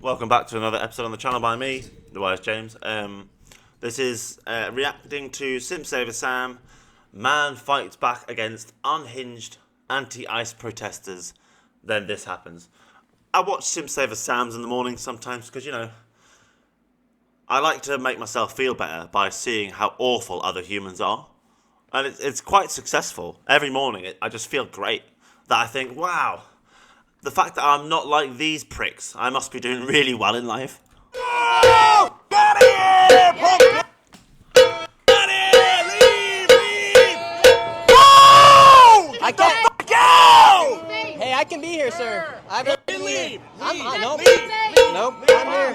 Welcome back to another episode on the channel by me, The Wise James. This is reacting to Simp Saver Sam. Man fights back against unhinged anti-ICE protesters. Then this happens. I watch Simp Saver Sam's in the morning sometimes because, you know, I like to make myself feel better by seeing how awful other humans are. And it's quite successful. Every morning I just feel great. That I think, wow, the fact that I'm not like these pricks, I must be doing really well in life. Go! Get out of here! Get out of here! Leave! Go! I can't Go! Hey, I can be here, sir. I can Leave! Nope. Leave! Nope. I'm here.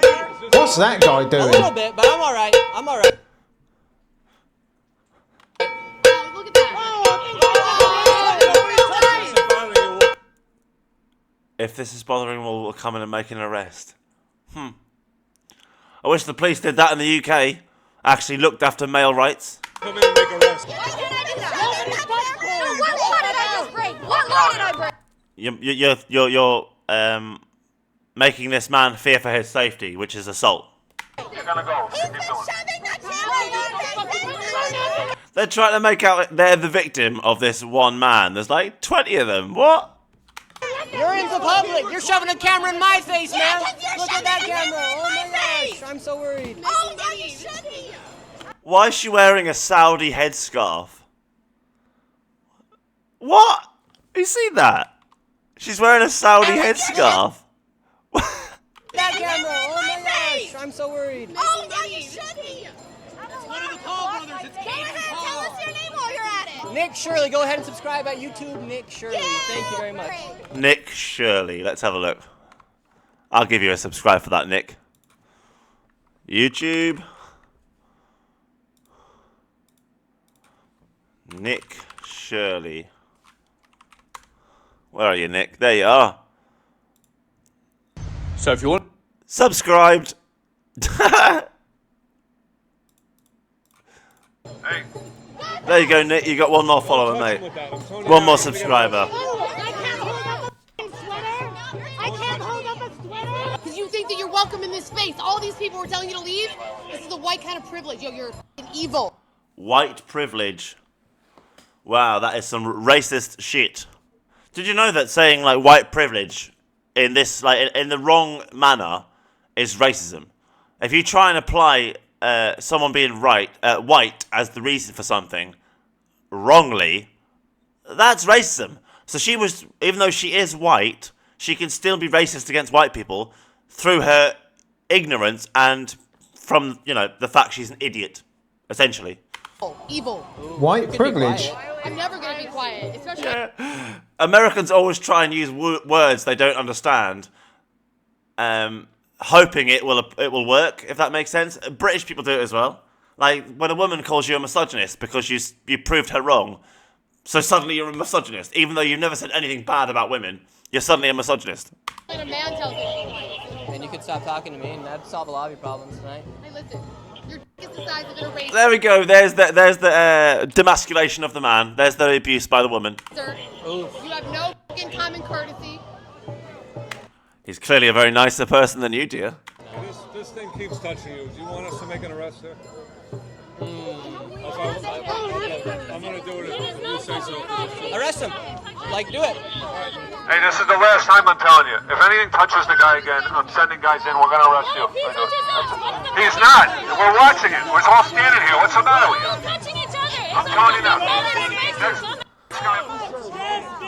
What's that guy A doing? little bit, but I'm all right. I'm all right. Look at that. If this is bothering, we'll come in and make an arrest. I wish the police did that in the UK. Actually looked after male rights. Come in and make arrest. Why can't I do that? What law did I just break? What law did I break? You're making this man fear for his safety, which is assault. You're gonna go. He's been shoving the camera. They're trying to make out they're the victim of this one man. There's like 20 of them. What? You're in the public. You're shoving a camera in my face, man. 'cause you're Look at that shoving a camera. camera in Oh my my face. gosh, I'm so worried. Oh, now you should be. Why is she wearing a Saudi headscarf? What? You see that? She's wearing a Saudi headscarf. That camera. Oh my face. gosh, I'm so worried. Oh, now you should be. One of the Paul brothers. It's Go ahead, tell us your name while you're at it. Nick Shirley, go ahead and subscribe at YouTube. Nick Shirley. Thank you very much. Great. Nick Shirley. Let's have a look. I'll give you a subscribe for that, Nick. YouTube. Nick Shirley. Where are you, Nick? There you are. So if you want... Subscribed. Hey. There you go, Nick. You got one more follower, mate. One more subscriber. I can't hold up a sweater. I can't hold up a sweater. Because you think that you're welcome in this space. All these people were telling you to leave. This is the white kind of privilege. Yo, you're evil. White privilege. Wow, that is some racist shit. Did you know that saying like white privilege in this in the wrong manner is racism? If you try and apply someone being white as the reason for something wrongly, that's racism. So she was, even though she is white, she can still be racist against white people through her ignorance and from, you know, the fact she's an idiot, essentially. Evil. White privilege. I'm never going to be quiet. Especially. Americans always try and use words they don't understand, hoping it will work, if that makes sense. British people do it as well. Like when a woman calls you a misogynist because you proved her wrong, so suddenly you're a misogynist, even though you've never said anything bad about women. You're suddenly a misogynist. When a man tells me, And you could stop talking to me, and that'd solve a lot of your problems tonight. hey, listen, your dick is the size of an eraser. There we go. There's the demasculation of the man. There's the abuse by the woman. You have no fucking common courtesy. He's clearly a very nicer person than you, dear. This thing keeps touching you. Do you want us to make an arrest there? I'm gonna do it if you say so. Arrest him. Like, do it. Hey, this is the last time I'm telling you. If anything touches the guy again, I'm sending guys in. We're gonna arrest you. He's not. We're watching it. We're all standing here. What's the matter with you? I'm telling you now.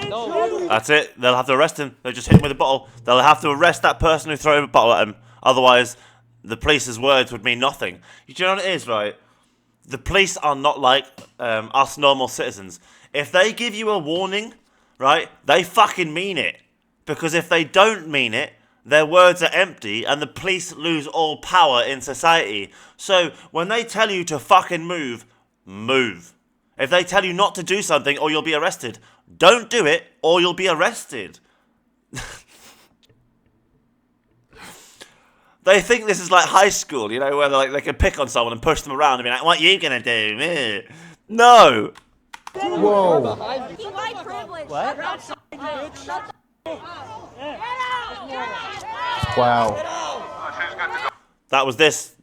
No. That's it. They'll have to arrest him. They'll just hit him with a bottle. They'll have to arrest that person who threw a bottle at him. Otherwise, the police's words would mean nothing. You know what it is, right? The police are not like us normal citizens. If they give you a warning, right, they fucking mean it. Because if they don't mean it, their words are empty and the police lose all power in society. So when they tell you to fucking move, move. If they tell you not to do something or you'll be arrested, don't do it or you'll be arrested. They think this is like high school, you know, where they can pick on someone and push them around and be like, what you gonna do? Eh. No. Whoa. White privilege. What? Wow. That was this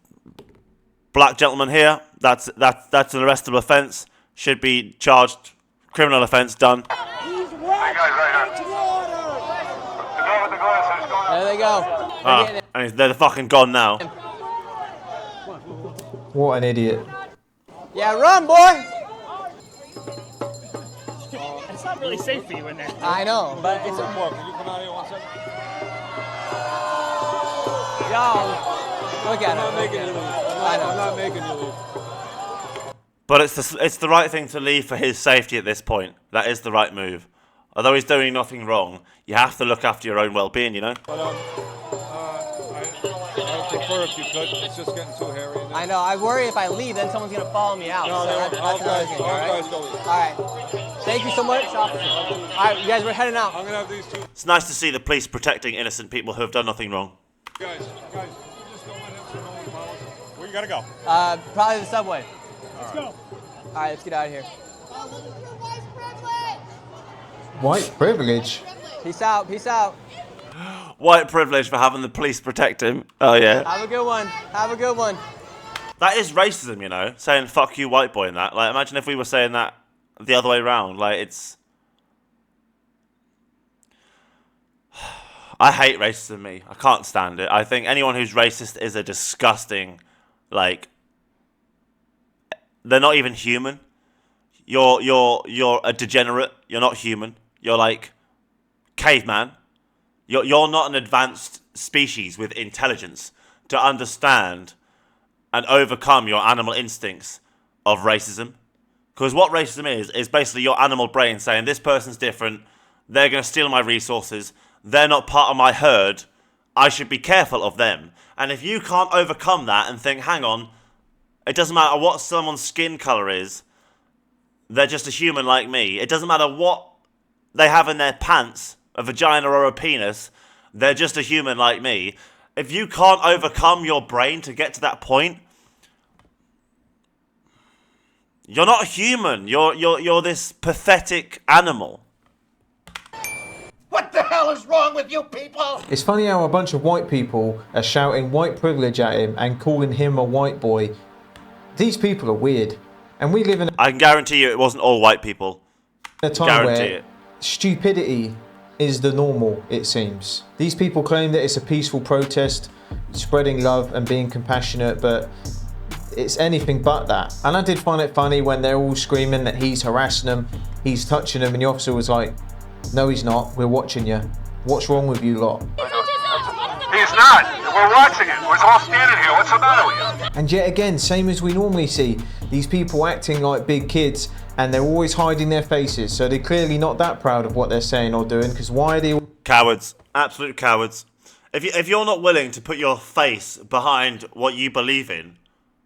black gentleman here. That's an arrestable offence. Should be charged. Criminal offence done. Hey, guys, right here. The guy with the glasses going. There they go. And they're fucking gone now. What an idiot. Yeah, run, boy. It's not really safe for you in there. I know, but it's One more. Can you come out here 1 second? y'all. Look at I'm not him. making you leave. I know. I'm not making you leave. But it's the right thing to leave for his safety at this point. That is the right move. Although he's doing nothing wrong, you have to look after your own well-being, you know? But I would prefer if you could. It's just getting too hairy. In there. I know. I worry if I leave, then someone's gonna follow me out. No, So that's all another guys, thing. all All right. guys go. All right. Thank you so much, officer. All right, you guys, we're heading out. I'm gonna have these two It's nice to see the police protecting innocent people who have done nothing wrong. guys. You just don't let him see no one follows him. Where you gotta go? Probably the subway. Let's go. All right, let's get out of here. White privilege? Peace out. Peace out. White privilege for having the police protect him. Oh yeah. Have a good one. Have a good one. That is racism, you know? Saying fuck you white boy and that. Like imagine if we were saying that the other way around. Like it's I hate racism, me. I can't stand it. I think anyone who's racist is a disgusting, like, they're not even human. You're a degenerate. You're not human. You're like caveman. You're not an advanced species with intelligence to understand and overcome your animal instincts of racism. Because what racism is basically your animal brain saying this person's different. They're going to steal my resources. They're not part of my herd. I should be careful of them. And if you can't overcome that and think, hang on, it doesn't matter what someone's skin color is, they're just a human like me. It doesn't matter what they have in their pants, a vagina or a penis, they're just a human like me. If you can't overcome your brain to get to that point, you're not a human. You're this pathetic animal. What the hell is wrong with you people? It's funny how a bunch of white people are shouting white privilege at him and calling him a white boy. These people are weird. And we live in I can guarantee you it wasn't all white people. a time Guarantee where it. stupidity is the normal, it seems. These people claim that it's a peaceful protest, spreading love and being compassionate, but it's anything but that. And I did find it funny when they're all screaming that he's harassing them, he's touching them, and the officer was like, no he's not, we're watching you. What's wrong with you lot? He's not. We're watching it. We're all standing here. What's the matter with you? And yet again, same as we normally see, these people acting like big kids and they're always hiding their faces, so they're clearly not that proud of what they're saying or doing, because why are they all Cowards. Absolute cowards. If you're not willing to put your face behind what you believe in,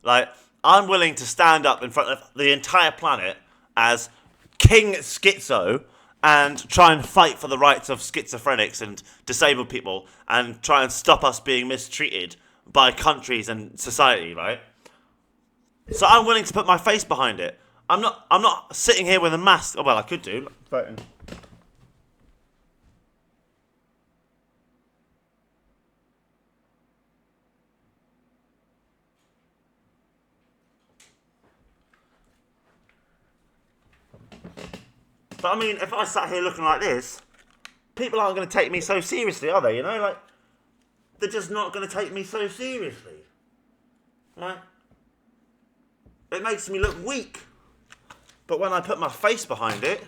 like, I'm willing to stand up in front of the entire planet as King Schizo and try and fight for the rights of schizophrenics and disabled people and try and stop us being mistreated by countries and society, right? So I'm willing to put my face behind it. I'm not sitting here with a mask. Oh, well, I could do. Voting. But I mean, if I sat here looking like this, people aren't going to take me so seriously, are they? You know, like, they're just not going to take me so seriously. Like, it makes me look weak. But when I put my face behind it,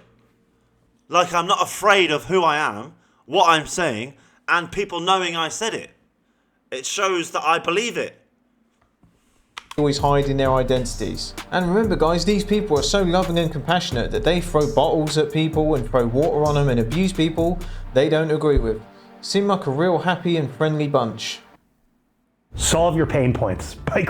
like I'm not afraid of who I am, what I'm saying, and people knowing I said it, it shows that I believe it. always hiding their identities? And remember guys, these people are so loving and compassionate that they throw bottles at people and throw water on them and abuse people they don't agree with. Seem like a real happy and friendly bunch. Solve your pain points by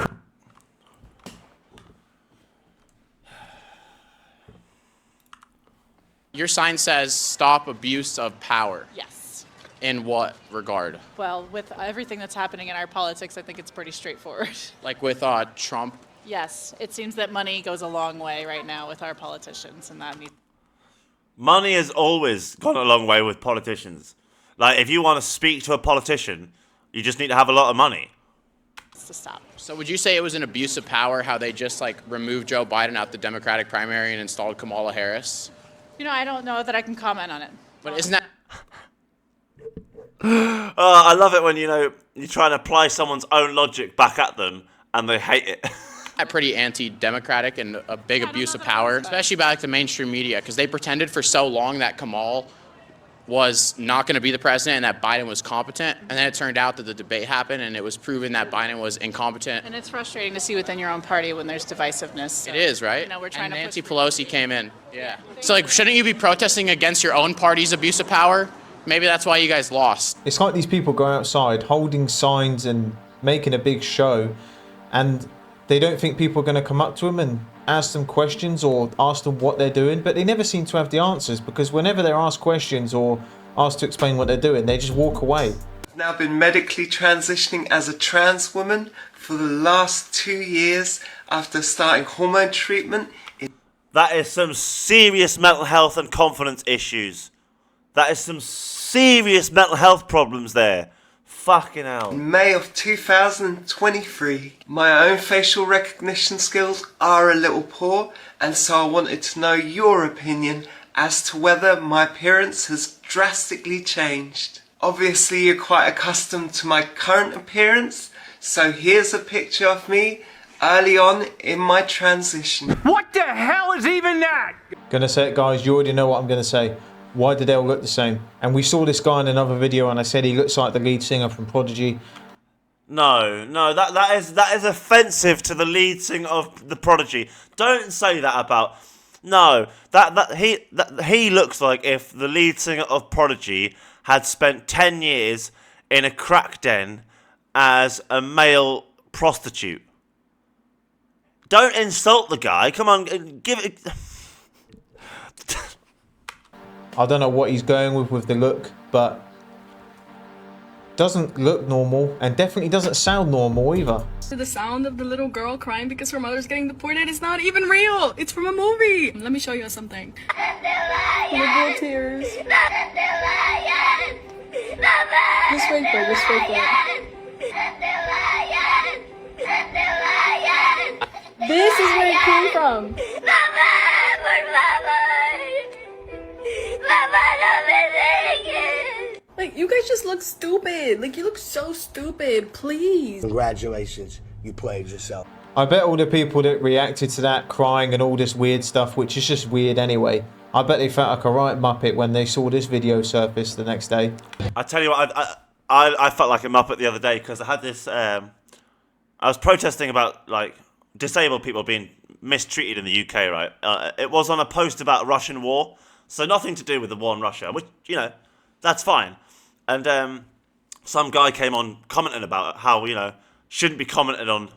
Your sign says stop abuse of power. Yes. In what regard? Well, with everything that's happening in our politics, I think it's pretty straightforward. Like with Trump? Yes, it seems that money goes a long way right now with our politicians, and that needs. Money has always gone a long way with politicians. Like, if you want to speak to a politician, you just need to have a lot of money. needs to stop. So would you say it was an abuse of power how they just like removed Joe Biden out the Democratic primary and installed Kamala Harris? You know, I don't know that I can comment on it. But isn't that I love it when, you know, you try and apply someone's own logic back at them and they hate it. pretty anti-democratic and a big abuse of power, especially by like the mainstream media, because they pretended for so long that Kamal was not going to be the president and that Biden was competent, and then it turned out that the debate happened and it was proven that Biden was incompetent. And it's frustrating to see within your own party when there's divisiveness. So, it is, right? You know, we're trying and to Nancy push Pelosi came in. Yeah. So like, shouldn't you be protesting against your own party's abuse of power? Maybe that's why you guys lost. It's like these people go outside holding signs and making a big show, and they don't think people are going to come up to them and ask them questions or ask them what they're doing, but they never seem to have the answers, because whenever they're asked questions or asked to explain what they're doing, they just walk away. I've now been medically transitioning as a trans woman for the last 2 years after starting hormone treatment. That is some serious mental health and confidence issues. That is some serious mental health problems there. Fucking hell. In May of 2023, my own facial recognition skills are a little poor, and so I wanted to know your opinion as to whether my appearance has drastically changed. Obviously, you're quite accustomed to my current appearance, so here's a picture of me early on in my transition. What the hell is even that? Gonna say it, guys, you already know what I'm gonna say. Why do they all look the same? And we saw this guy in another video and I said he looks like the lead singer from Prodigy. No, that is offensive to the lead singer of the Prodigy. Don't say that about. No, he looks like if the lead singer of Prodigy had spent 10 years in a crack den as a male prostitute. Don't insult the guy. Come on, give it. I don't know what he's going with the look, but doesn't look normal and definitely doesn't sound normal either. The sound of the little girl crying because her mother's getting deported is not even real. It's from a movie. Let me show you something. Little tears. Just wait for it. Just wait for it. This is where it came from. Like, you guys just look stupid. Like, you look so stupid. Please. Congratulations, you played yourself. I bet all the people that reacted to that crying and all this weird stuff, which is just weird anyway, I bet they felt like a right muppet when they saw this video surface the next day. I tell you what, I felt like a muppet the other day because I had this. I was protesting about like disabled people being mistreated in the UK, right? It was on a post about Russian war, so nothing to do with the war in Russia, which, you know, that's fine. And some guy came on commenting about how, you know, shouldn't be commented on.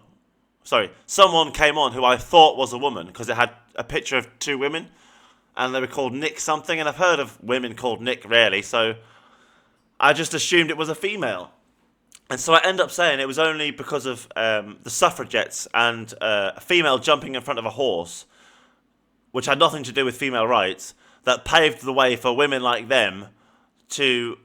Sorry, someone came on who I thought was a woman because it had a picture of two women and they were called Nick something, and I've heard of women called Nick rarely, so I just assumed it was a female. And so I end up saying it was only because of the suffragettes and a female jumping in front of a horse, which had nothing to do with female rights, that paved the way for women like them to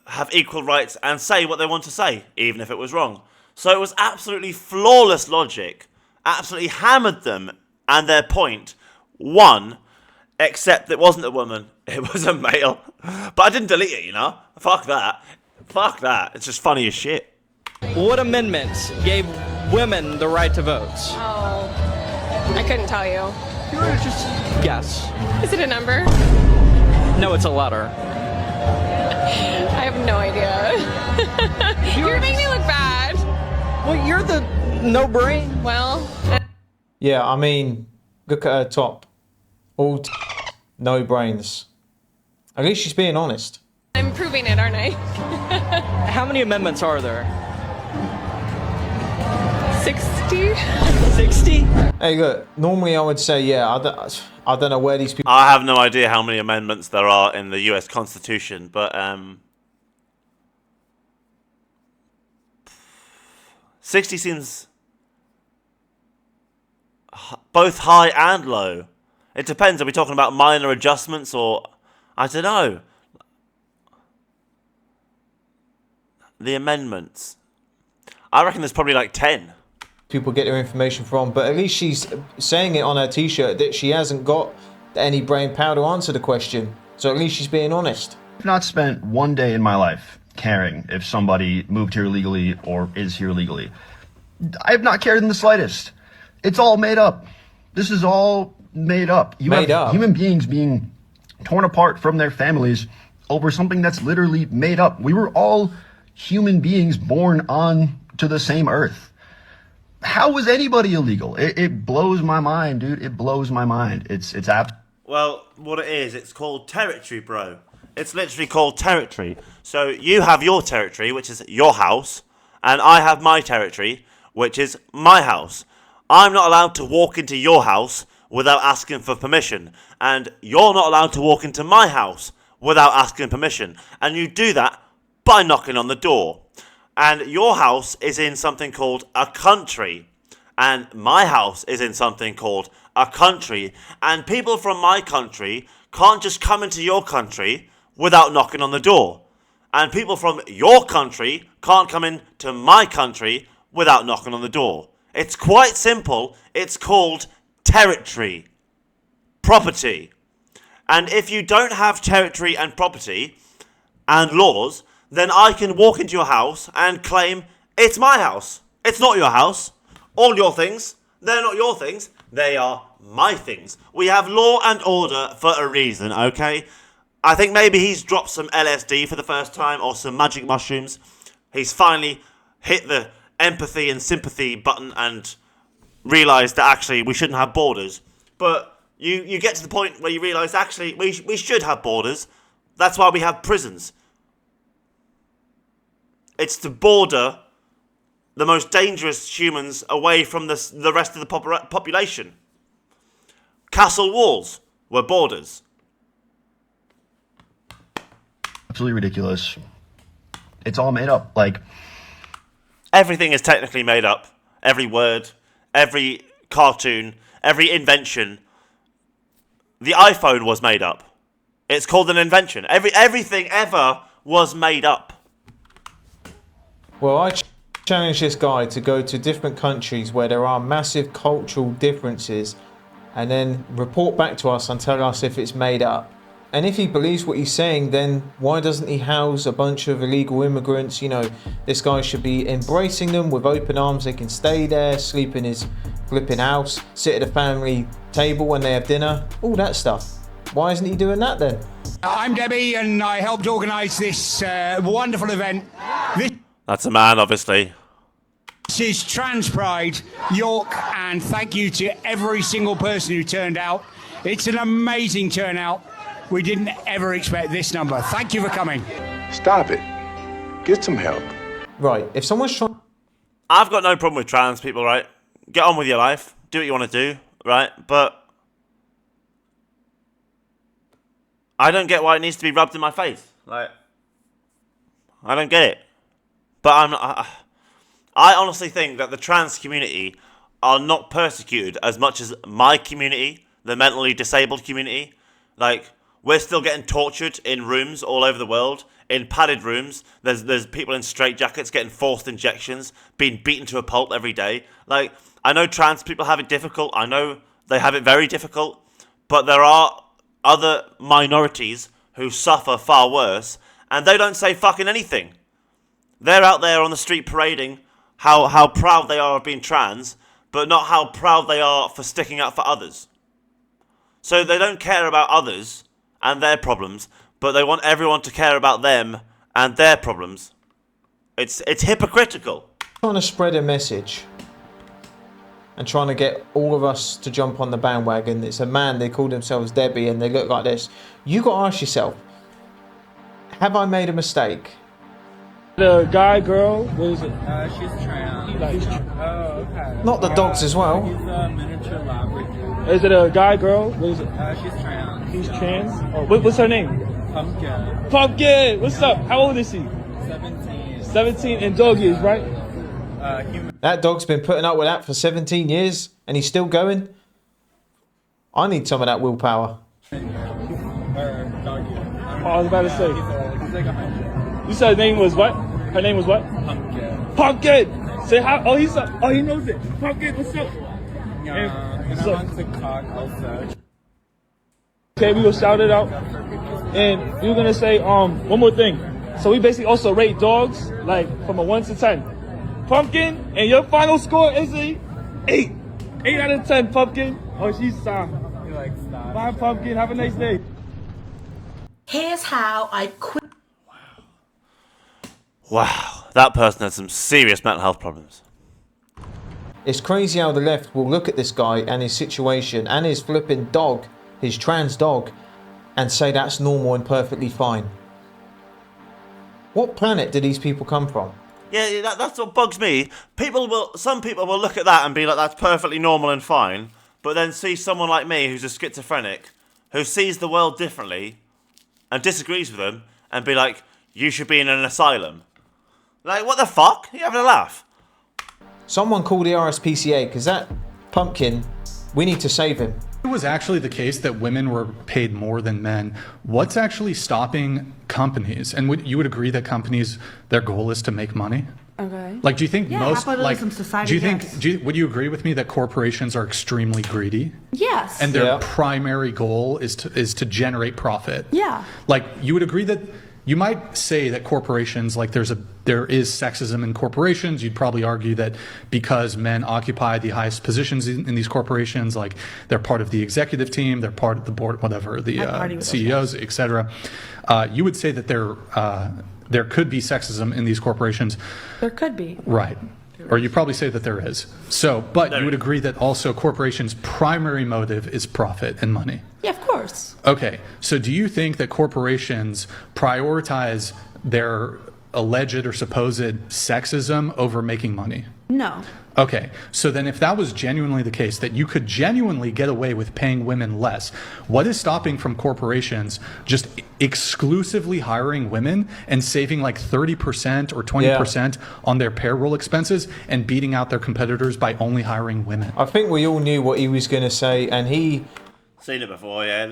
have equal rights and say what they want to say, even if it was wrong. So it was absolutely flawless logic, absolutely hammered them and their point, won, except it wasn't a woman, it was a male. But I didn't delete it, you know? Fuck that. Fuck that. It's just funny as shit. What amendments gave women the right to vote? Oh, I couldn't tell you. You were just guess. Is it a number? No, it's a letter. I have no idea. You're making me look bad. Well, you're the no brain. Well. Yeah, I mean, look at her top. All no brains. At least she's being honest. I'm proving it, aren't I? How many amendments are there? 60? 60? Hey, look, normally I would say, yeah, I don't know where these people... I have no idea how many amendments there are in the US Constitution, but 60 seems both high and low. It depends. Are we talking about minor adjustments or... I don't know. The amendments. I reckon there's probably like 10. People get their information from, but at least she's saying it on her t-shirt that she hasn't got any brain power to answer the question. So at least she's being honest. I've not spent one day in my life caring if somebody moved here legally or is here legally. I have not cared in the slightest. It's all made up. This is all made up. You have human beings being torn apart from their families over something that's literally made up. We were all human beings born on to the same earth. How was anybody illegal? It blows my mind, dude. It blows my mind. It's Well, what it is, it's called territory, bro. It's literally called territory. So you have your territory, which is your house, and I have my territory, which is my house. I'm not allowed to walk into your house without asking for permission, and you're not allowed to walk into my house without asking permission. And you do that by knocking on the door. And your house is in something called a country. And my house is in something called a country. And people from my country can't just come into your country without knocking on the door. And people from your country can't come into my country without knocking on the door. It's quite simple. It's called territory. Property. And if you don't have territory and property and laws, then I can walk into your house and claim it's my house. It's not your house. All your things, they're not your things. They are my things. We have law and order for a reason, okay? I think maybe he's dropped some LSD for the first time or some magic mushrooms. He's finally hit the empathy and sympathy button and realised that actually we shouldn't have borders. But you get to the point where you realise actually we should have borders. That's why we have prisons. It's to border the most dangerous humans away from the rest of the population. Castle walls were borders. absolutely ridiculous. It's all made up. Like, everything is technically made up. Every word, every cartoon, every invention. The iPhone was made up. It's called an invention. Everything ever was made up. Well, I challenge this guy to go to different countries where there are massive cultural differences and then report back to us and tell us if it's made up. And if he believes what he's saying, then why doesn't he house a bunch of illegal immigrants? You know, this guy should be embracing them with open arms. They can stay there, sleep in his flipping house, sit at a family table when they have dinner, all that stuff. Why isn't he doing that then? I'm Debbie and I helped organise this wonderful event. That's a man, obviously. This is Trans Pride York, and thank you to every single person who turned out. It's an amazing turnout. We didn't ever expect this number. Thank you for coming. Stop it. Get some help. Right, if someone's trying... I've got no problem with trans people, right? Get on with your life. Do what you want to do, right? But I don't get why it needs to be rubbed in my face. Like, I don't get it. But I honestly think that the trans community are not persecuted as much as my community, the mentally disabled community. Like, we're still getting tortured in rooms all over the world, in padded rooms. There's people in straitjackets getting forced injections, being beaten to a pulp every day. Like, I know trans people have it difficult. I know they have it very difficult. But there are other minorities who suffer far worse, and they don't say fucking anything. They're out there on the street parading how proud they are of being trans, but not how proud they are for sticking up for others. So they don't care about others and their problems, but they want everyone to care about them and their problems. It's hypocritical. Trying to spread a message and trying to get all of us to jump on the bandwagon. It's a man, they call themselves Debbie and they look like this. You got to ask yourself, have I made a mistake? The guy, girl, what is it? She's trans. Oh, okay. Not the dogs as well. He's a miniature Labrador. Is it a guy, girl? What is it? She's trans. He's trans? Oh, what's her name? Pumpkin. Pumpkin! What's up? How old is he? 17. 17 and dog years, right? That dog's been putting up with that for 17 years and he's still going. I need some of that willpower. Dog year. I was about to say. He's like 100. You said her name was what? Her name was what? Pumpkin. Pumpkin! Say hi. Oh, he knows it. Pumpkin, what's up? And I want to talk also. Okay, we will shout it out. And we were gonna say one more thing. So we basically also rate dogs like from a 1 to 10. Pumpkin, and your final score is a 8. 8 out of 10, Pumpkin. Oh, she's bye, Pumpkin. Have a nice day. Here's how I quit. Wow, that person has some serious mental health problems. It's crazy how the left will look at this guy and his situation and his flipping dog, his trans dog, and say that's normal and perfectly fine. What planet do these people come from? Yeah, that's what bugs me. Some people will look at that and be like, that's perfectly normal and fine, but then see someone like me who's a schizophrenic, who sees the world differently and disagrees with them, and be like, you should be in an asylum. Like, what the fuck? Are you having a laugh? Someone call the RSPCA, because that Pumpkin, we need to save him. It was actually the case that women were paid more than men. What's actually stopping companies? And you would agree that companies, their goal is to make money? Okay. Like, do you think capitalism society, do you think, would you agree with me that corporations are extremely greedy? Yes. And their primary goal is to generate profit? Yeah. Like, you would agree that, you might say that corporations, like there is sexism in corporations. You'd probably argue that because men occupy the highest positions in these corporations, like they're part of the executive team, they're part of the board, whatever, the CEOs, etc. You would say that there could be sexism in these corporations. There could be. Right. Or you probably say that there is. So, but you would agree that also corporations' primary motive is profit and money. Yeah, of course. Okay, so do you think that corporations prioritize their alleged or supposed sexism over making money? No. Okay, so then if that was genuinely the case, that you could genuinely get away with paying women less, what is stopping from corporations just exclusively hiring women and saving like 30% or 20% on their payroll expenses and beating out their competitors by only hiring women? I think we all knew what he was going to say, and he... Seen it before, yeah.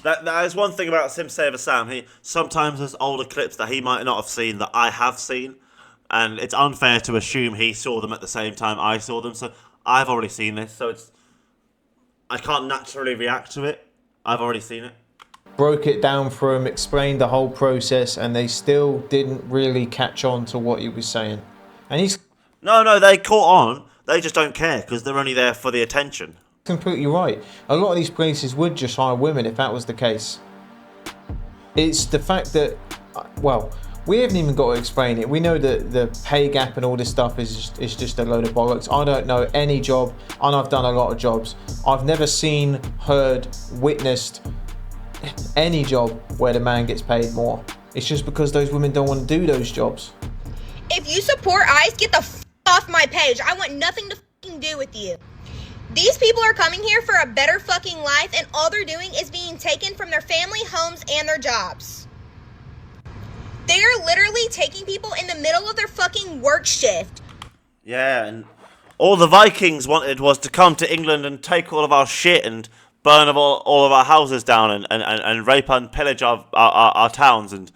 That is one thing about Sim Saver Sam. Sometimes there's older clips that he might not have seen that I have seen, and it's unfair to assume he saw them at the same time I saw them. So I've already seen this, so I can't naturally react to it. I've already seen it. Broke it down for him, explained the whole process, and they still didn't really catch on to what he was saying. And he's no, they caught on. They just don't care because they're only there for the attention. Completely right. A lot of these places would just hire women if that was the case. It's the fact that, well, we haven't even got to explain it. We know that the pay gap and all this stuff is just a load of bollocks. I don't know any job, and I've done a lot of jobs. I've never seen, heard, witnessed any job where the man gets paid more. It's just because those women don't want to do those jobs. If you support ICE, get the f off my page. I want nothing to fucking do with you. These people are coming here for a better fucking life, and all they're doing is being taken from their family, homes, and their jobs. They are literally taking people in the middle of their fucking work shift. Yeah, and all the Vikings wanted was to come to England and take all of our shit and burn all of our houses down and rape and pillage our towns and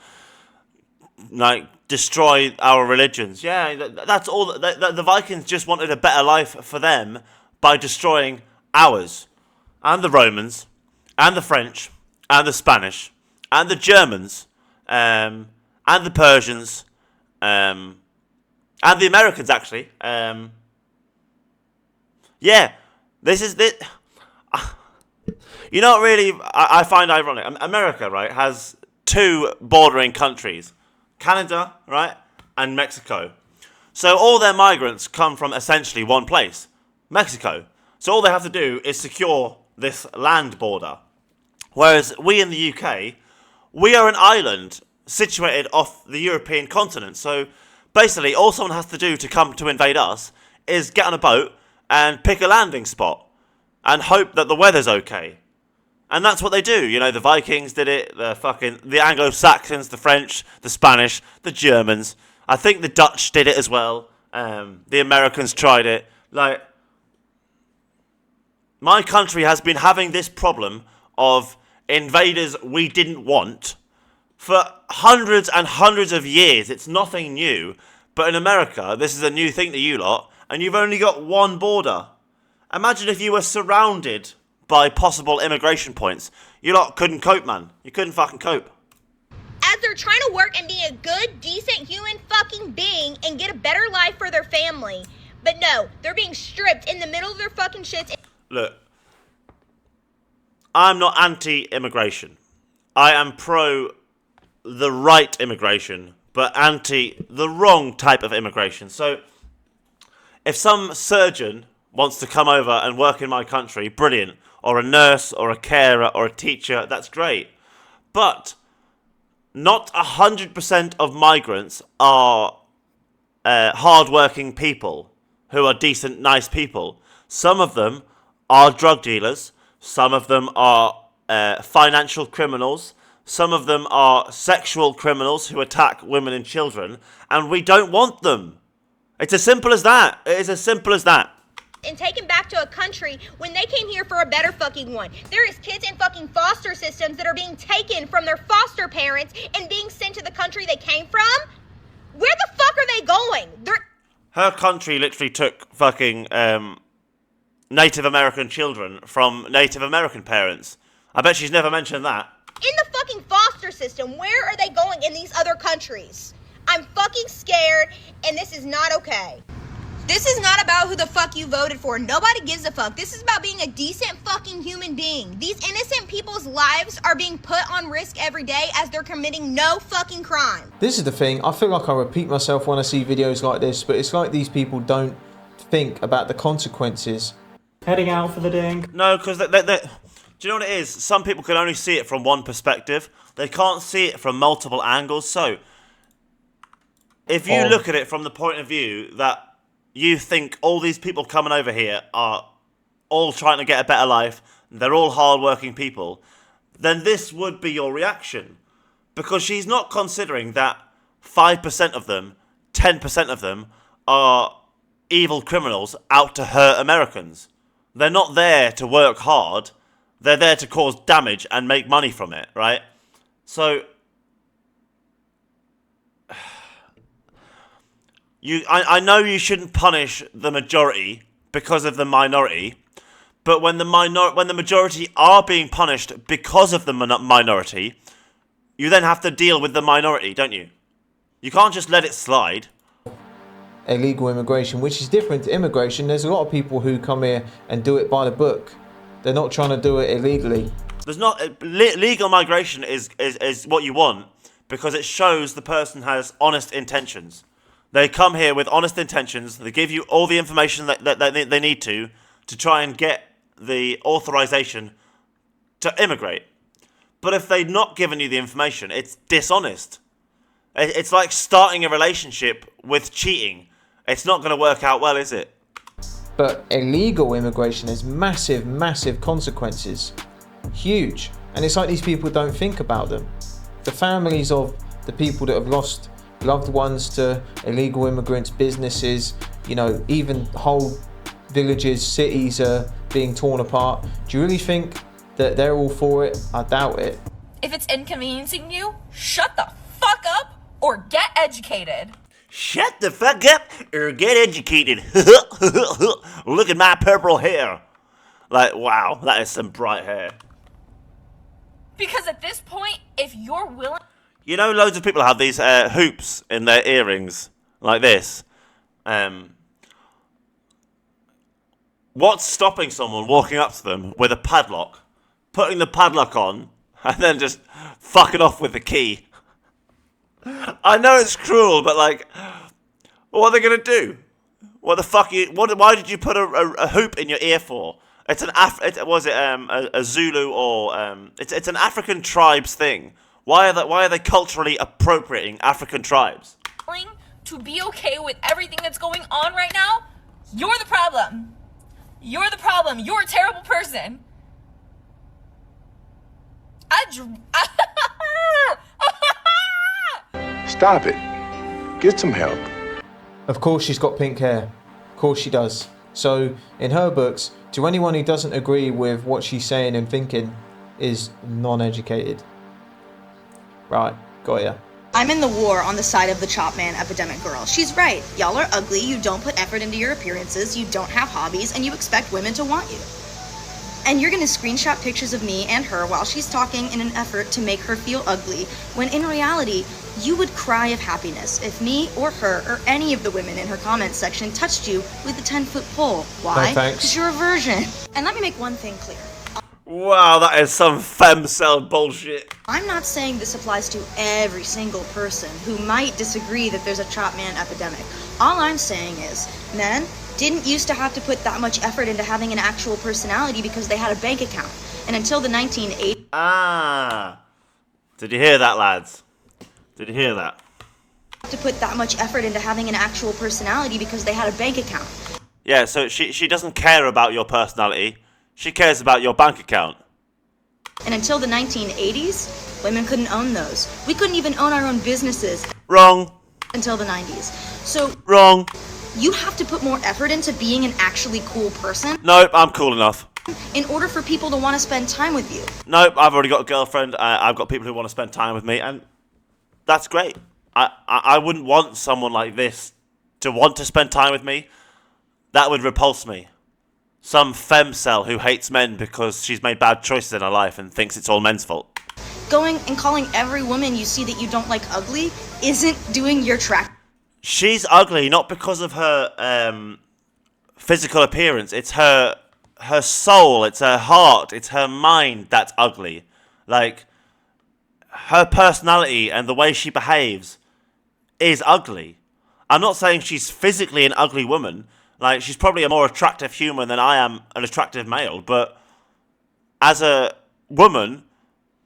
like destroy our religions. Yeah, that's all. The Vikings just wanted a better life for them by destroying ours, and the Romans, and the French, and the Spanish, and the Germans, and the Persians, and the Americans, actually. Yeah, this is this. You know what really I find ironic? America, right, has two bordering countries, Canada, right, and Mexico. So all their migrants come from essentially one place, Mexico. So all they have to do is secure this land border. Whereas we in the UK, we are an island situated off the European continent. So basically all someone has to do to come to invade us is get on a boat and pick a landing spot and hope that the weather's okay. And that's what they do. You know, the Vikings did it, the Anglo-Saxons, the French, the Spanish, the Germans. I think the Dutch did it as well. The Americans tried it. Like, my country has been having this problem of invaders we didn't want for hundreds and hundreds of years. It's nothing new. But in America, this is a new thing to you lot, and you've only got one border. Imagine if you were surrounded by possible immigration points. You lot couldn't cope, man. You couldn't fucking cope. As they're trying to work and be a good, decent human fucking being and get a better life for their family. But no, they're being stripped in the middle of their fucking shits. Look, I'm not anti-immigration. I am pro the right immigration, but anti the wrong type of immigration. So, if some surgeon wants to come over and work in my country, brilliant. Or a nurse, or a carer, or a teacher, that's great. But not 100% of migrants are hard-working people who are decent, nice people. Some of them are drug dealers. Some of them are financial criminals. Some of them are sexual criminals who attack women and children. And we don't want them. It's as simple as that. It is as simple as that. And taken back to a country when they came here for a better fucking one. There is kids in fucking foster systems that are being taken from their foster parents and being sent to the country they came from. Where the fuck are they going? Her country literally took fucking Native American children from Native American parents. I bet she's never mentioned that. In the fucking foster system, where are they going in these other countries? I'm fucking scared, and this is not okay. This is not about who the fuck you voted for. Nobody gives a fuck. This is about being a decent fucking human being. These innocent people's lives are being put on risk every day as they're committing no fucking crime. This is the thing. I feel like I repeat myself when I see videos like this, but it's like these people don't think about the consequences. Heading out for the dink. No, because do you know what it is? Some people can only see it from one perspective. They can't see it from multiple angles. So, if you look at it from the point of view that you think all these people coming over here are all trying to get a better life, they're all hard-working people, then this would be your reaction. Because she's not considering that 5% of them, 10% of them, are evil criminals out to hurt Americans. They're not there to work hard. They're there to cause damage and make money from it, right? So, I know you shouldn't punish the majority because of the minority, but when the majority are being punished because of the minority, you then have to deal with the minority, don't you? You can't just let it slide. Illegal immigration, which is different to immigration. There's a lot of people who come here and do it by the book. They're not trying to do it illegally. There's not legal migration is what you want because it shows the person has honest intentions. They come here with honest intentions. They give you all the information that they need to try and get the authorization to immigrate. But if they've not given you the information, it's dishonest. It's like starting a relationship with cheating. It's not going to work out well, is it? But illegal immigration has massive, massive consequences. Huge. And it's like these people don't think about them. The families of the people that have lost loved ones to illegal immigrants, businesses, you know, even whole villages, cities are being torn apart. Do you really think that they're all for it? I doubt it. If it's inconveniencing you, shut the fuck up or get educated. Shut the fuck up or get educated. Look at my purple hair. Like, wow, that is some bright hair. Because at this point, if you're willing... You know, loads of people have these hoops in their earrings, like this. What's stopping someone walking up to them with a padlock, putting the padlock on, and then just fucking off with the key? I know it's cruel, but like, what are they gonna do? What the fuck? Why did you put a hoop in your ear for? It's an a Zulu or it's an African tribes thing. Why are they culturally appropriating African tribes? To be okay with everything that's going on right now, you're the problem. You're the problem. You're a terrible person. Stop it. Get some help. Of course she's got pink hair. Of course she does. So, in her books, to anyone who doesn't agree with what she's saying and thinking is non-educated. Right, got ya. I'm in the war on the side of the chop man epidemic girl. She's right. Y'all are ugly, you don't put effort into your appearances, you don't have hobbies, and you expect women to want you. And you're gonna screenshot pictures of me and her while she's talking in an effort to make her feel ugly, when in reality, you would cry of happiness if me or her or any of the women in her comment section touched you with a 10-foot pole. Why? No, thanks. Because you're a virgin. And let me make one thing clear. Wow, that is some femcel bullshit. I'm not saying this applies to every single person who might disagree that there's a chop man epidemic. All I'm saying is, men didn't used to have to put that much effort into having an actual personality because they had a bank account. And until the 1980s... Ah. Did you hear that, lads? Did you hear that? ...to put that much effort into having an actual personality because they had a bank account. Yeah, so she doesn't care about your personality. She cares about your bank account. And until the 1980s, women couldn't own those. We couldn't even own our own businesses. Wrong. Until the 90s. So... Wrong. You have to put more effort into being an actually cool person. Nope, I'm cool enough. In order for people to want to spend time with you. Nope, I've already got a girlfriend. I've got people who want to spend time with me, and that's great. I wouldn't want someone like this to want to spend time with me. That would repulse me. Some femcel who hates men because she's made bad choices in her life and thinks it's all men's fault. Going and calling every woman you see that you don't like ugly isn't doing your track. She's ugly not because of her physical appearance. It's her soul, it's her heart, it's her mind that's ugly. Like, her personality and the way she behaves is ugly. I'm not saying she's physically an ugly woman. Like, she's probably a more attractive human than I am an attractive male, but as a woman,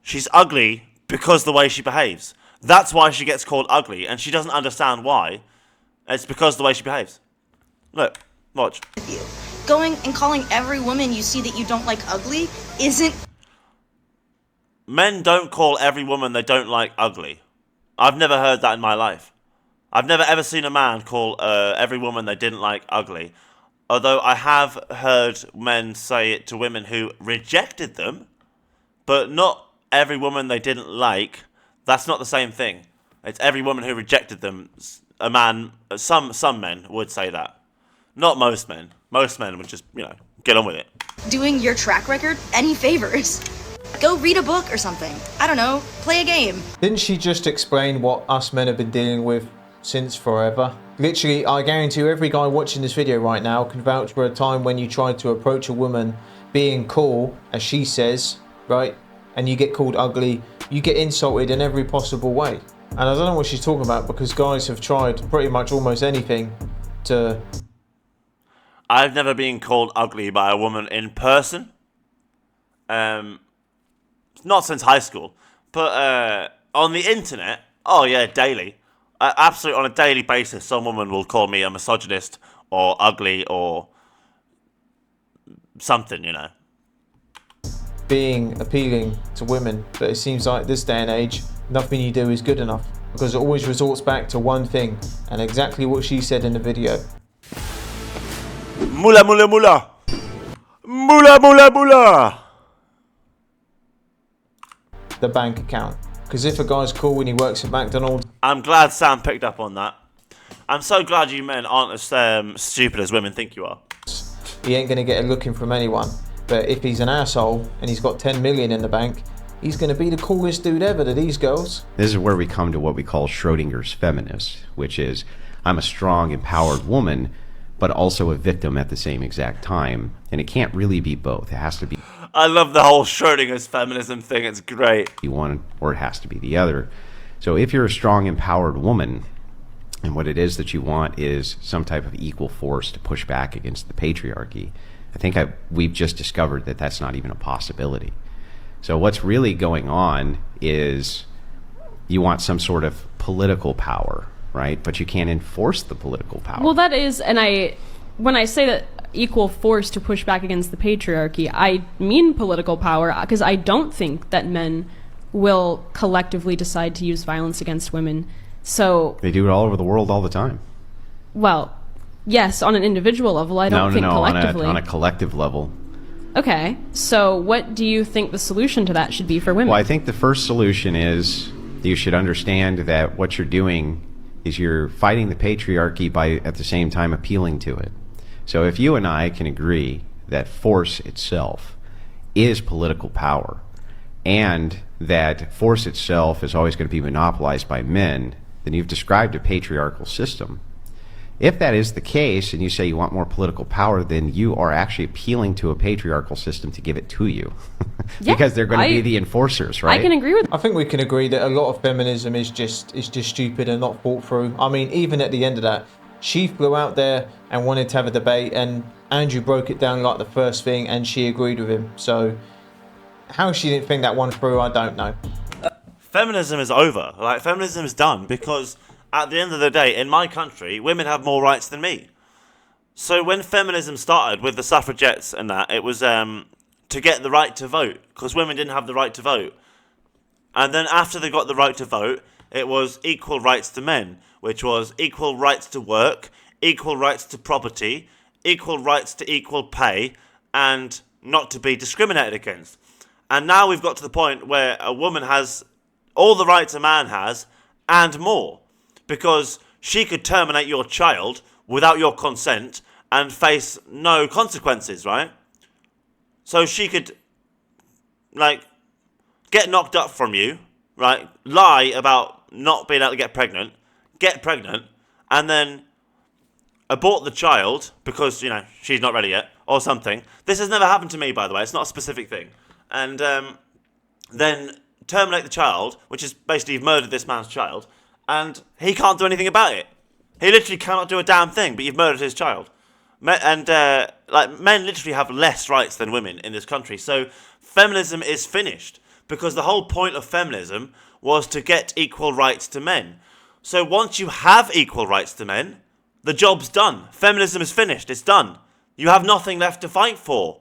she's ugly because the way she behaves. That's why she gets called ugly, and she doesn't understand why. It's because the way she behaves. Look, watch. Going and calling every woman you see that you don't like ugly isn't... Men don't call every woman they don't like ugly. I've never heard that in my life. I've never ever seen a man call every woman they didn't like ugly. Although I have heard men say it to women who rejected them, but not every woman they didn't like. That's not the same thing. It's every woman who rejected them. A man, some men would say that. Not most men. Most men would just, get on with it. Doing your track record any favors. Go read a book or something. I don't know, play a game. Didn't she just explain what us men have been dealing with since forever? Literally, I guarantee you every guy watching this video right now can vouch for a time when you tried to approach a woman being cool, as she says, right? And you get called ugly, you get insulted in every possible way. And I don't know what she's talking about because guys have tried pretty much almost anything to... I've never been called ugly by a woman in person. Not since high school. But on the internet, oh yeah, daily. Absolutely on a daily basis, some woman will call me a misogynist or ugly or something, being appealing to women, but it seems like this day and age nothing you do is good enough because it always resorts back to one thing, and exactly what she said in the video. Mula mula mula. Mula mula mula. The bank account. Because if a guy's cool when he works at McDonald's... I'm glad Sam picked up on that. I'm so glad you men aren't as stupid as women think you are. He ain't going to get a look in from anyone. But if he's an asshole and he's got 10 million in the bank, he's going to be the coolest dude ever to these girls. This is where we come to what we call Schrodinger's feminist, which is I'm a strong, empowered woman, but also a victim at the same exact time. And it can't really be both. It has to be... I love the whole Schrodinger's feminism thing. It's great. One, or it has to be the other. So if you're a strong, empowered woman, and what it is that you want is some type of equal force to push back against the patriarchy, I think we've just discovered that that's not even a possibility. So what's really going on is you want some sort of political power, right? But you can't enforce the political power. Well, that is, and when I say that equal force to push back against the patriarchy, I mean political power, because I don't think that men will collectively decide to use violence against women. So they do it all over the world all the time. Well, yes, on an individual level. I don't think collectively. On a collective level. Okay, so what do you think the solution to that should be for women? Well, I think the first solution is You should understand that what you're doing is you're fighting the patriarchy by at the same time appealing to it. So if you and I can agree that force itself is political power, and that force itself is always going to be monopolized by men, then you've described a patriarchal system. If that is the case, and you say you want more political power, then you are actually appealing to a patriarchal system to give it to you. Because they're going to be the enforcers, right? I can agree with I think we can agree that a lot of feminism is just stupid and not thought through. I mean, even at the end of that, she flew out there and wanted to have a debate, and Andrew broke it down like the first thing, and she agreed with him. So how she didn't think that one through, I don't know. Feminism is over. Like, feminism is done because at the end of the day, in my country, women have more rights than me. So when feminism started with the suffragettes and that, it was to get the right to vote, because women didn't have the right to vote. And then after they got the right to vote, it was equal rights to men, which was equal rights to work, equal rights to property, equal rights to equal pay, and not to be discriminated against. And now we've got to the point where a woman has all the rights a man has and more, because she could terminate your child without your consent and face no consequences, right? So she could, like, get knocked up from you, right? Lie about not being able to get pregnant, and then abort the child because, you know, she's not ready yet or something. This has never happened to me, by the way. It's not a specific thing. And then terminate the child, which is basically you've murdered this man's child, and he can't do anything about it. He literally cannot do a damn thing, but you've murdered his child. Men literally have less rights than women in this country. So feminism is finished, because the whole point of feminism was to get equal rights to men. So once you have equal rights to men, the job's done. Feminism is finished. It's done. You have nothing left to fight for.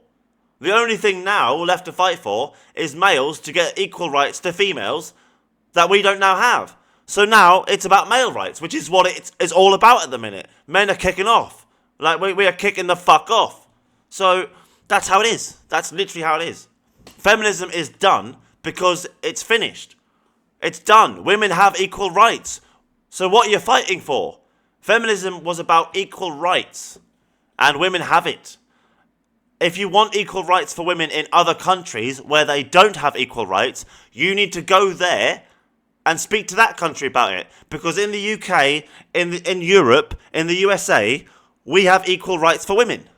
The only thing now left to fight for is males to get equal rights to females that we don't now have. So now it's about male rights, which is what it's all about at the minute. Men are kicking off. Like, we are kicking the fuck off. So that's how it is. That's literally how it is. Feminism is done because it's finished. It's done. Women have equal rights. So what are you fighting for? Feminism was about equal rights, and women have it. If you want equal rights for women in other countries where they don't have equal rights, you need to go there and speak to that country about it. Because in the UK, in Europe, in the USA, we have equal rights for women.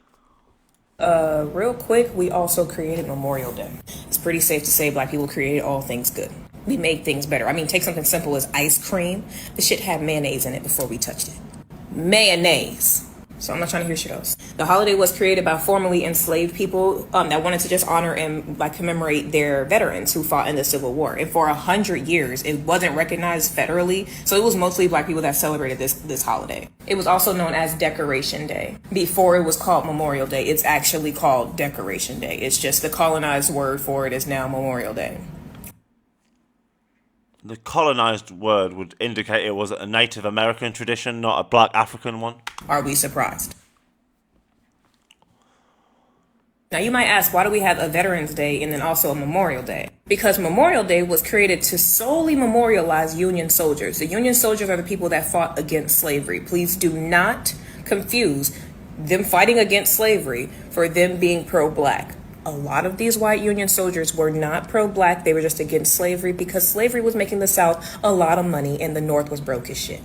Real quick, we also created Memorial Day. It's pretty safe to say Black people created all things good. We made things better. I mean, take something simple as ice cream. The shit had mayonnaise in it before we touched it. Mayonnaise. So I'm not trying to hear shit else. The holiday was created by formerly enslaved people that wanted to just honor and commemorate their veterans who fought in the Civil War. And for 100 years, it wasn't recognized federally. So it was mostly Black people that celebrated this holiday. It was also known as Decoration Day. Before it was called Memorial Day, it's actually called Decoration Day. It's just the colonized word for it is now Memorial Day. The colonized word would indicate it was a Native American tradition, not a Black African one. Are we surprised? Now you might ask, why do we have a Veterans Day and then also a Memorial Day? Because Memorial Day was created to solely memorialize Union soldiers. The Union soldiers are the people that fought against slavery. Please do not confuse them fighting against slavery for them being pro-Black. A lot of these white Union soldiers were not pro-Black. They were just against slavery because slavery was making the South a lot of money and the North was broke as shit.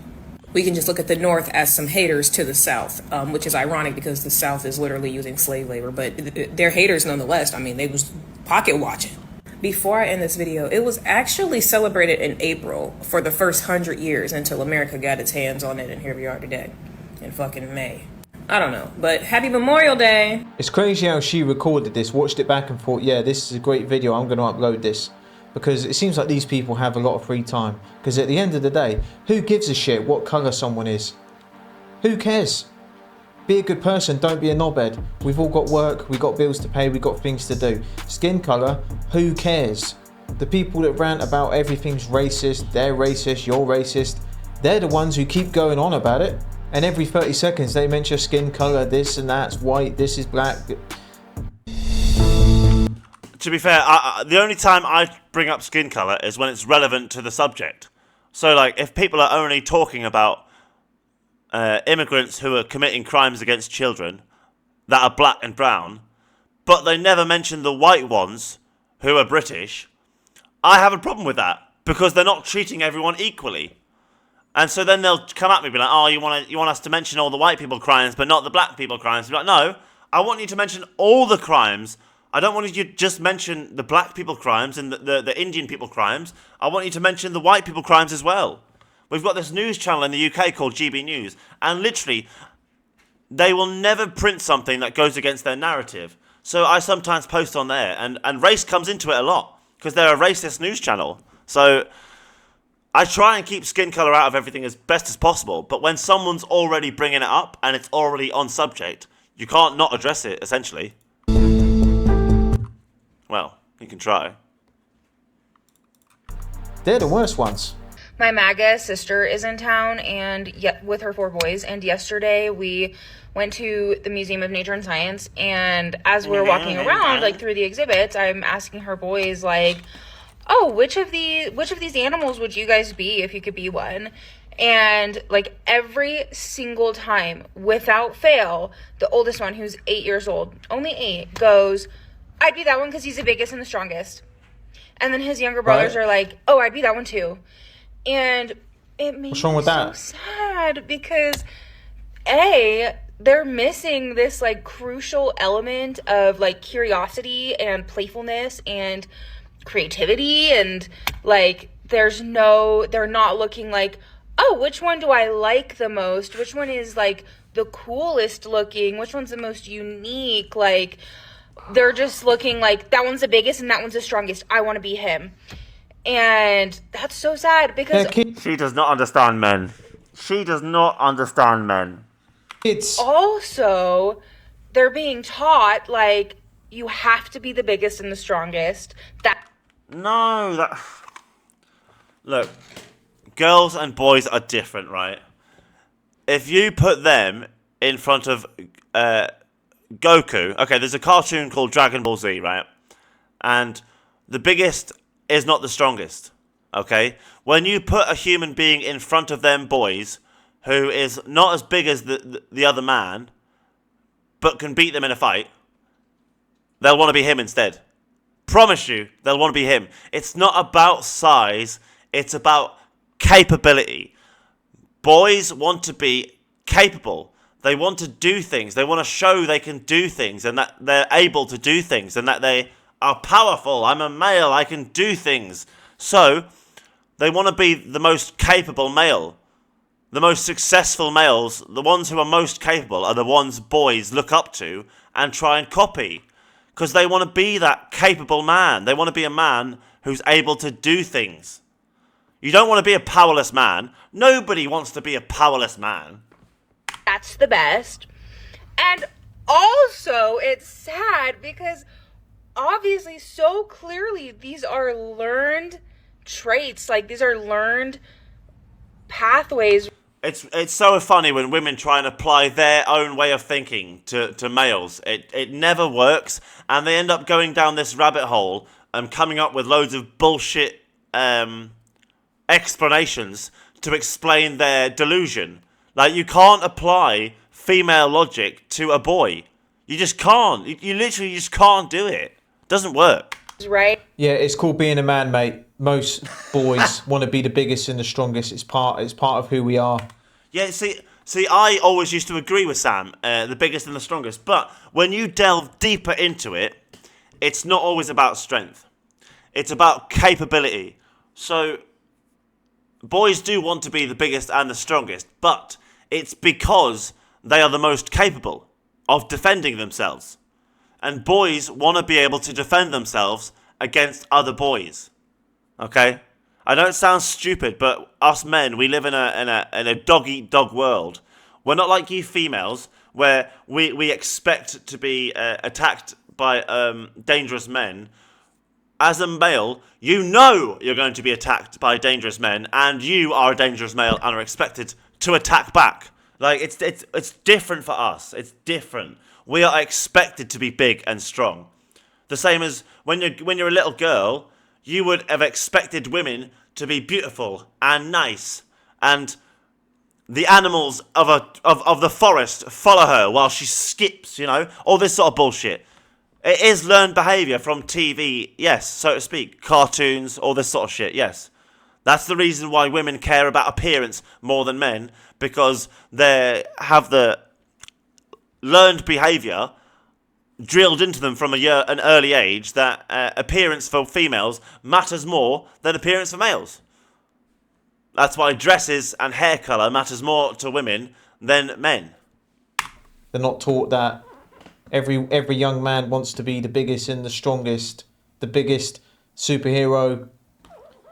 We can just look at the North as some haters to the South, which is ironic because the South is literally using slave labor, but they're haters nonetheless. I mean, they was pocket watching. Before I end this video, it was actually celebrated in April for the first 100 years until America got its hands on it, and here we are today in fucking May. I don't know, but happy Memorial Day. It's crazy how she recorded this, watched it back and thought, yeah, this is a great video, I'm going to upload this. Because it seems like these people have a lot of free time. Because at the end of the day, who gives a shit what colour someone is? Who cares? Be a good person, don't be a knobhead. We've all got work, we've got bills to pay, we've got things to do. Skin colour, who cares? The people that rant about everything's racist, they're racist, you're racist, they're the ones who keep going on about it. And every 30 seconds they mention skin colour, this and that's white, this is black. To be fair, the only time I bring up skin colour is when it's relevant to the subject. So, like, if people are only talking about immigrants who are committing crimes against children that are black and brown, but they never mention the white ones who are British, I have a problem with that because they're not treating everyone equally. And so then they'll come at me and be like, oh, you want us to mention all the white people crimes but not the black people crimes? I'll be like, no, I want you to mention all the crimes. I don't want you to just mention the black people crimes and the Indian people crimes. I want you to mention the white people crimes as well. We've got this news channel in the UK called GB News, and literally, they will never print something that goes against their narrative. So I sometimes post on there, and race comes into it a lot, because they're a racist news channel. So I try and keep skin colour out of everything as best as possible, but when someone's already bringing it up, and it's already on subject, you can't not address it, essentially. Well, you can try. They're the worst ones. My MAGA sister is in town and with her 4 boys, and yesterday we went to the Museum of Nature and Science, and as we were walking around, like, through the exhibits, I'm asking her boys, like, oh, which of these animals would you guys be if you could be one? And, like, every single time, without fail, the oldest one, who's 8 years old, only 8, goes, I'd be that one because he's the biggest and the strongest. And then his younger brothers are like, oh, I'd be that one too. And it made me so sad because, A, they're missing this, like, crucial element of, like, curiosity and playfulness and creativity, and, like, they're not looking like, oh, which one do I like the most? Which one is, like, the coolest looking? Which one's the most unique? Like, they're just looking like, that one's the biggest and that one's the strongest. I want to be him. And that's so sad because she does not understand men. She does not understand men. It's also, they're being taught, like, you have to be the biggest and the strongest. Look, girls and boys are different, right? If you put them in front of Goku, okay, there's a cartoon called Dragon Ball Z, right? And the biggest is not the strongest, okay? When you put a human being in front of them boys who is not as big as the other man, but can beat them in a fight, they'll want to be him instead. Promise you, they'll want to be him. It's not about size, it's about capability. Boys want to be capable. They want to do things. They want to show they can do things and that they're able to do things and that they are powerful. I'm a male. I can do things. So they want to be the most capable male. The most successful males, the ones who are most capable, are the ones boys look up to and try and copy. Because they want to be that capable man. They want to be a man who's able to do things. You don't want to be a powerless man. Nobody wants to be a powerless man. That's the best. And also, it's sad because obviously, so clearly, these are learned traits. Like, these are learned pathways. It's so funny when women try and apply their own way of thinking to males. It never works, and they end up going down this rabbit hole and coming up with loads of bullshit explanations to explain their delusion. Like, you can't apply female logic to a boy. You just can't. You literally just can't do it. Doesn't work. Right? Yeah, it's called being a man, mate. Most boys want to be the biggest and the strongest. It's part of who we are. Yeah, see, I always used to agree with Sam, the biggest and the strongest. But when you delve deeper into it, it's not always about strength. It's about capability. So boys do want to be the biggest and the strongest, but it's because they are the most capable of defending themselves. And boys want to be able to defend themselves against other boys. Okay? I know it sounds stupid, but us men, we live in a dog-eat-dog world. We're not like you females, where we expect to be attacked by dangerous men. As a male, you know you're going to be attacked by dangerous men, and you are a dangerous male and are expected to attack back. Like, it's different for us. It's different. We are expected to be big and strong. The same as when you're a little girl, you would have expected women to be beautiful and nice, and the animals of the forest follow her while she skips, all this sort of bullshit. It is learned behaviour from TV, yes, so to speak. Cartoons, all this sort of shit, yes. That's the reason why women care about appearance more than men, because they have the learned behaviour drilled into them from an early age that appearance for females matters more than appearance for males. That's why dresses and hair colour matters more to women than men. They're not taught that every young man wants to be the biggest and the strongest, the biggest superhero.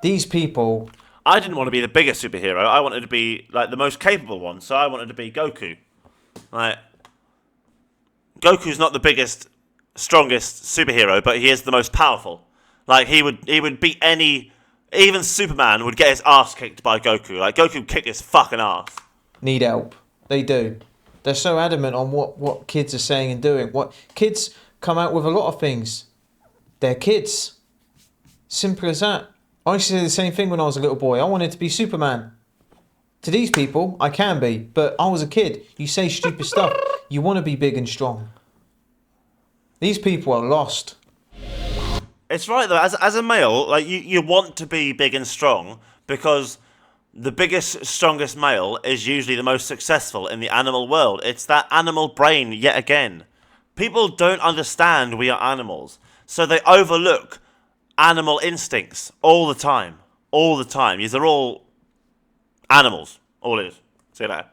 These people... I didn't want to be the biggest superhero. I wanted to be like the most capable one, so I wanted to be Goku. Like, Goku's not the biggest, strongest superhero, but he is the most powerful. Like, he would beat any... Even Superman would get his ass kicked by Goku. Like, Goku kicked his fucking ass. Need help. They do. They're so adamant on what kids are saying and doing. What kids come out with a lot of things. They're kids. Simple as that. I used to say the same thing when I was a little boy. I wanted to be Superman. To these people, I can be, but I was a kid. You say stupid stuff. You want to be big and strong. These people are lost. It's right though. As a male, like you want to be big and strong because the biggest, strongest male is usually the most successful in the animal world. It's that animal brain yet again. People don't understand we are animals, so they overlook animal instincts all the time. All the time. These are all animals. All it is. See you later.